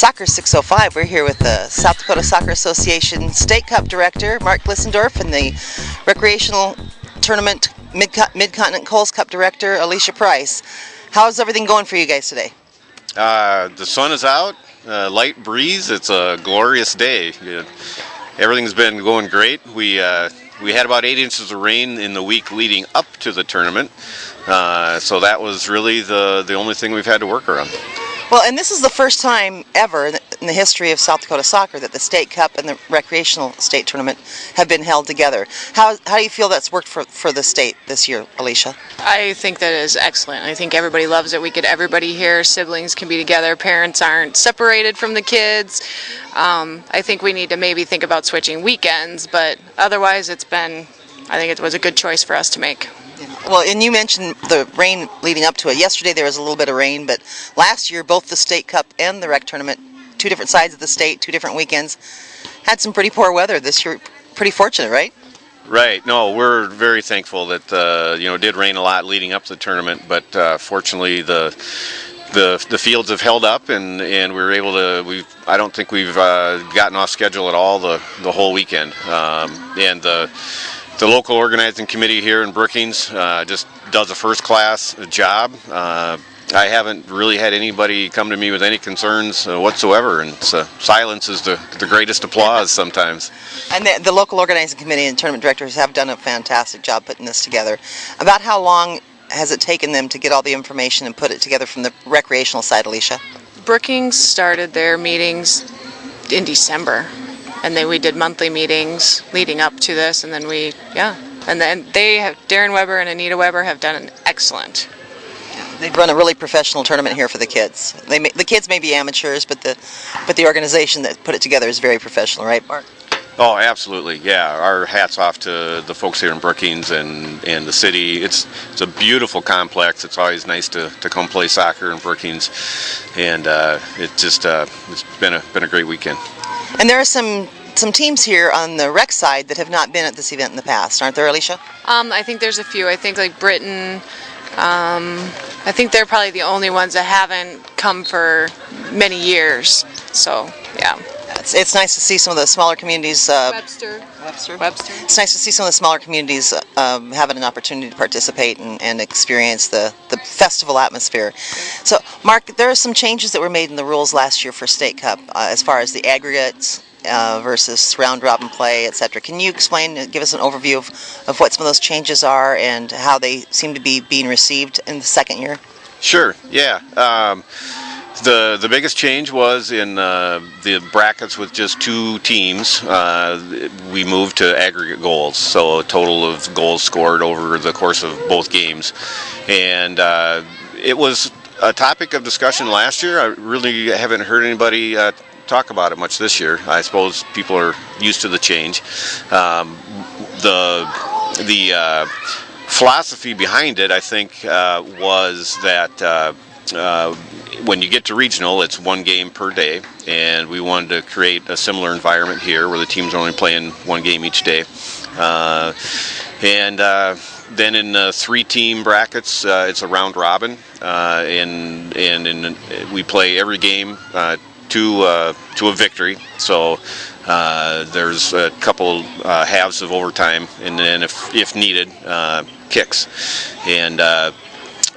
Soccer 605. We're here with the South Dakota Soccer Association State Cup Director, Mark Glissendorf, and the Recreational Tournament Mid-Continent Coles Cup Director, Alicia Price. How's everything going for you guys today? The sun is out, light breeze. It's a glorious day. Everything's been going great. We had about 8 inches of rain in the week leading up to the tournament, so that was really the only thing we've had to work around. Well, and this is the first time ever in the history of South Dakota soccer that the State Cup and the Recreational State Tournament have been held together. How do you feel that's worked for the state this year, Alicia? I think that is excellent. I think everybody loves it. We get everybody here. Siblings can be together. Parents aren't separated from the kids. I think we need to maybe think about switching weekends, but otherwise I think it was a good choice for us to make. Well, and you mentioned the rain leading up to it. Yesterday there was a little bit of rain, but last year both the State Cup and the Rec Tournament, two different sides of the state, 2 different weekends, had some pretty poor weather. This year, pretty fortunate, right? Right. No, we're very thankful that it did rain a lot leading up to the tournament, but fortunately the fields have held up, and we were able to. I don't think we've gotten off schedule at all the whole weekend, and the local organizing committee here in Brookings just does a first-class job. I haven't really had anybody come to me with any concerns whatsoever, and silence is the greatest applause sometimes. And the local organizing committee and tournament directors have done a fantastic job putting this together. About how long has it taken them to get all the information and put it together from the recreational side, Alicia? Brookings started their meetings in December. And then we did monthly meetings leading up to this, and then Darren Weber and Anita Weber have done an excellent. They've run a really professional tournament here for the kids. The kids may be amateurs, but the organization that put it together is very professional, right, Mark? Oh, absolutely, yeah. Our hats off to the folks here in Brookings and the city. It's a beautiful complex. It's always nice to come play soccer in Brookings, and it's been a great weekend. And there are some teams here on the rec side that have not been at this event in the past, aren't there, Alicia? I think there's a few. I think like Britain. I think they're probably the only ones that haven't come for many years. So yeah. It's nice to see some of the smaller communities. Webster. It's nice to see some of the smaller communities having an opportunity to participate and experience the festival atmosphere. So, Mark, there are some changes that were made in the rules last year for State Cup as far as the aggregates versus round-robin play, etc. Can you explain, give us an overview of what some of those changes are and how they seem to be being received in the second year? Sure, yeah. The biggest change was in the brackets with just 2 teams. We moved to aggregate goals, so a total of goals scored over the course of both games. And it was a topic of discussion last year. I really haven't heard anybody talk about it much this year. I suppose people are used to the change. The philosophy behind it, I think, was that when you get to regional, it's 1 game per day, and we wanted to create a similar environment here where the teams are only playing 1 game each day. And then in 3-team brackets, it's a round robin, and we play every game to a victory. So there's a couple halves of overtime, and then if needed, kicks. And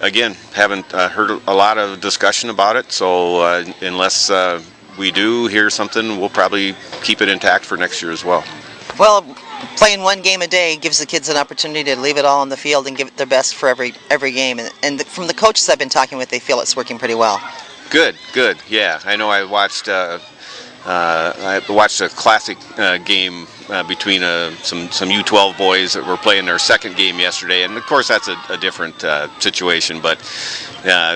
again, haven't heard a lot of discussion about it, so unless we do hear something, we'll probably keep it intact for next year as well. Well, playing 1 game a day gives the kids an opportunity to leave it all on the field and give it their best for every game. And from the coaches I've been talking with, they feel it's working pretty well. Good. Yeah, I know. I watched a classic game between some U12 boys that were playing their second game yesterday, and of course that's a different situation. But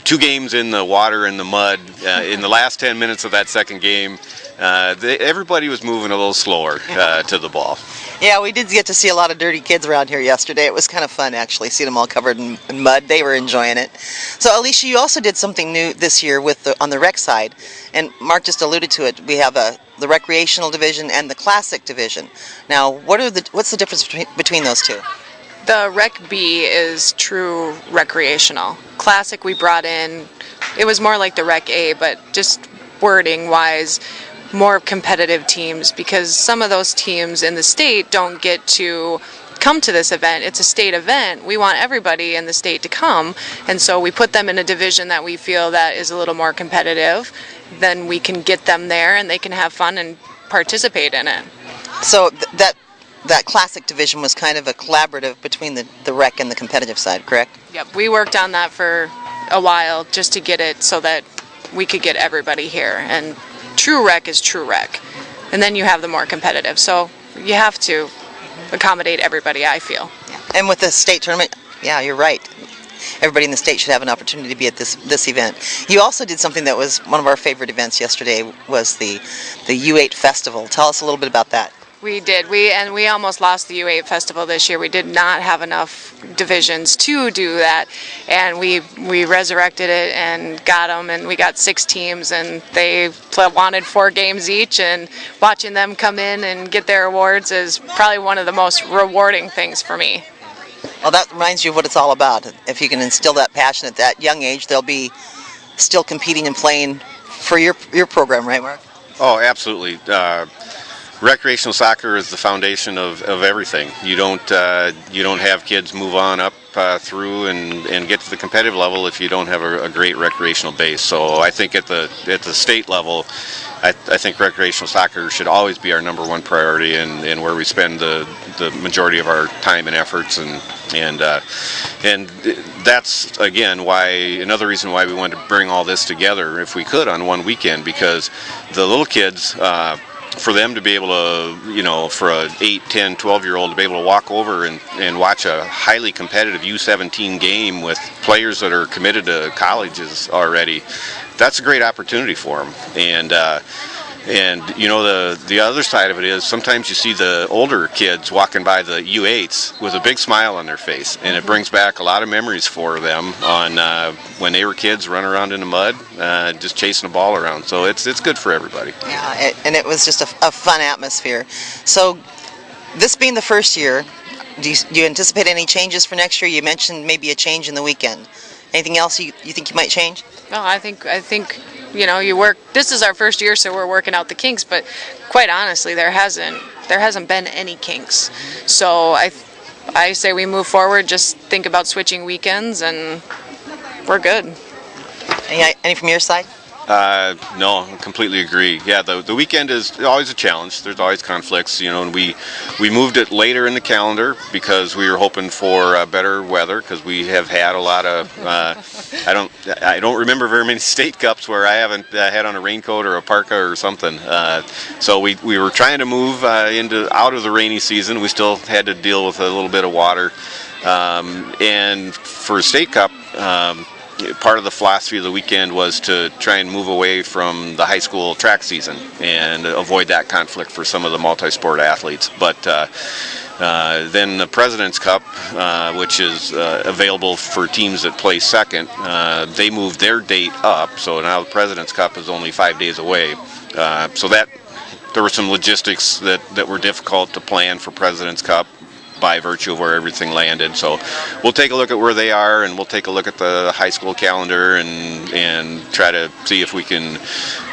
2 games in the water and the mud in the last 10 minutes of that second game, everybody was moving a little slower to the ball. Yeah, we did get to see a lot of dirty kids around here yesterday. It was kind of fun, actually, seeing them all covered in mud. They were enjoying it. So, Alicia, you also did something new this year on the rec side, and Mark just alluded to it. We have the recreational division and the classic division. Now, what's the difference between those two? The Rec B is true recreational. Classic we brought in, it was more like the Rec A, but just wording wise, more competitive teams, because some of those teams in the state don't get to come to this event. It's a state event. We want everybody in the state to come, and so we put them in a division that we feel that is a little more competitive. Then we can get them there and they can have fun and participate in it. So that classic division was kind of a collaborative between the rec and the competitive side, correct? Yep, we worked on that for a while just to get it so that we could get everybody here. And true rec is true rec. And then you have the more competitive. So you have to accommodate everybody, I feel. And with the state tournament, yeah, you're right. Everybody in the state should have an opportunity to be at this event. You also did something that was one of our favorite events yesterday, was the U8 Festival. Tell us a little bit about that. We did. We almost lost the U8 Festival this year. We did not have enough divisions to do that, and we resurrected it and got them, and we got 6 teams, and they wanted 4 games each, and watching them come in and get their awards is probably one of the most rewarding things for me. Well, that reminds you of what it's all about. If you can instill that passion at that young age, they'll be still competing and playing for your program, right, Mark? Oh, absolutely. Recreational soccer is the foundation of everything. You don't have kids move on up through and get to the competitive level if you don't have a great recreational base. So I think at the state level, I think recreational soccer should always be our number one priority, and where we spend the majority of our time and efforts, and that's again another reason why we wanted to bring all this together if we could on one weekend, because the little kids, for them to be able to, for a 8, 10, 12-year-old to be able to walk over and watch a highly competitive U17 game with players that are committed to colleges already, that's a great opportunity for them. And the other side of it is sometimes you see the older kids walking by the U8s with a big smile on their face, and it brings back a lot of memories for them on when they were kids running around in the mud, just chasing the ball around. So it's good for everybody. Yeah, and it was just a fun atmosphere. So this being the first year, do you anticipate any changes for next year? You mentioned maybe a change in the weekend. Anything else you think you might change? No, I think you work. This is our first year, so we're working out the kinks. But quite honestly, there hasn't been any kinks. So I say we move forward. Just think about switching weekends, and we're good. Any from your side? No, I completely agree. Yeah, the weekend is always a challenge. There's always conflicts, and we moved it later in the calendar because we were hoping for better weather, because we have had a lot of I don't remember very many state cups where I haven't had on a raincoat or a parka or something. So we were trying to move out of the rainy season. We still had to deal with a little bit of water, and for state cup, part of the philosophy of the weekend was to try and move away from the high school track season and avoid that conflict for some of the multi-sport athletes. But then the President's Cup, which is available for teams that play second, they moved their date up, so now the President's Cup is only 5 days away. So that there were some logistics that were difficult to plan for President's Cup by virtue of where everything landed. So we'll take a look at where they are, and we'll take a look at the high school calendar and try to see if we can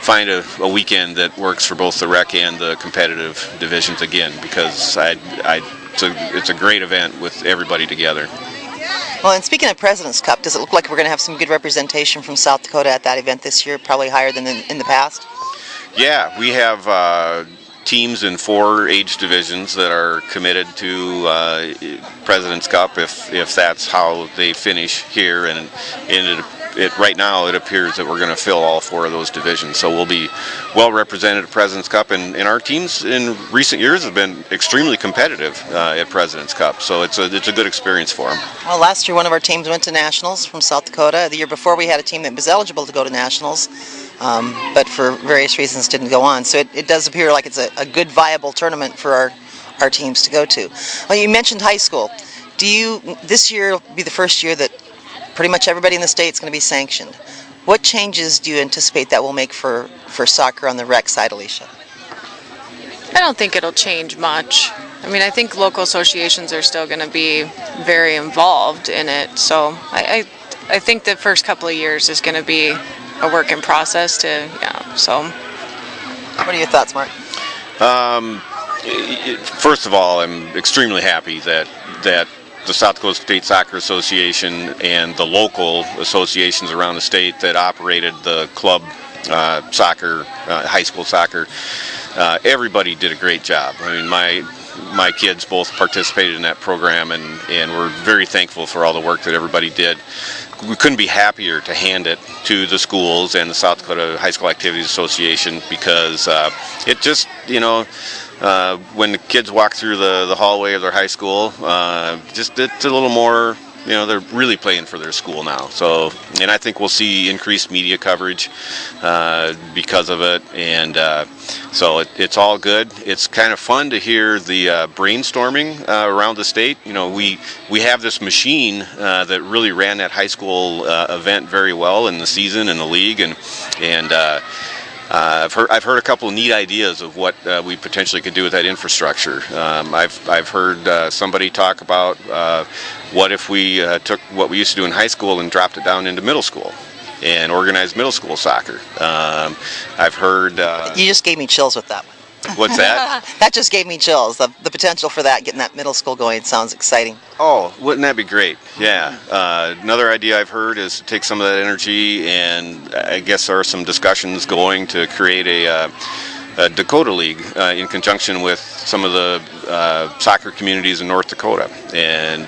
find a weekend that works for both the rec and the competitive divisions again, because it's a great event with everybody together. Well, and speaking of President's Cup, does it look like we're going to have some good representation from South Dakota at that event this year, probably higher than in the past? Yeah, we have teams in 4 age divisions that are committed to President's Cup if that's how they finish here, and right now it appears that we're going to fill all 4 of those divisions, so we'll be well represented at President's Cup, and our teams in recent years have been extremely competitive at President's Cup, so it's a good experience for them. Well, last year one of our teams went to Nationals from South Dakota. The year before we had a team that was eligible to go to Nationals, but for various reasons didn't go on. So it does appear like it's a good, viable tournament for our teams to go to. Well, you mentioned high school. This year will be the first year that pretty much everybody in the state is going to be sanctioned. What changes do you anticipate that will make for soccer on the rec side, Alicia? I don't think it'll change much. I mean, I think local associations are still going to be very involved in it. So I think the first couple of years is going to be a work in process to, so. What are your thoughts, Mark? First of all, I'm extremely happy that the South Dakota State Soccer Association and the local associations around the state that operated the club soccer, high school soccer, everybody did a great job. I mean, my kids both participated in that program, and we're very thankful for all the work that everybody did. We couldn't be happier to hand it to the schools and the South Dakota High School Activities Association, because it just, when the kids walk through the hallway of their high school, just it's a little more, they're really playing for their school now. So, and I think we'll see increased media coverage because of it, and so it's all good. It's kind of fun to hear the brainstorming around the state. We have this machine that really ran that high school event very well in the season and the league, and I've heard a couple of neat ideas of what we potentially could do with that infrastructure. I've heard somebody talk about what if we took what we used to do in high school and dropped it down into middle school and organized middle school soccer. I've heard. You just gave me chills with that one. What's that? That just gave me chills. The potential for that, getting that middle school going, sounds exciting. Oh, wouldn't that be great? Yeah. Another idea I've heard is to take some of that energy, and I guess there are some discussions going to create a Dakota League in conjunction with some of the soccer communities in North Dakota, and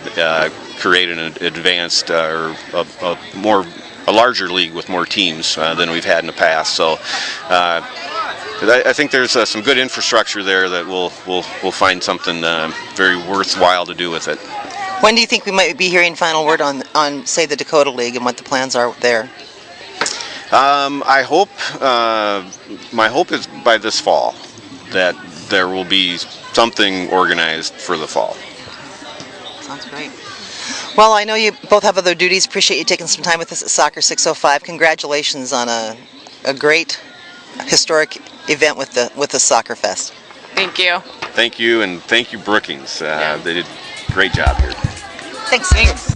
create an advanced or a larger league with more teams than we've had in the past. So. I think there's some good infrastructure there that we'll find something very worthwhile to do with it. When do you think we might be hearing final word on say, the Dakota League and what the plans are there? I hope, my hope is by this fall that there will be something organized for the fall. Sounds great. Well, I know you both have other duties. Appreciate you taking some time with us at Soccer 605. Congratulations on a great historic event with the SoccerFest. Thank you. Thank you, and thank you, Brookings. They did a great job here. Thanks.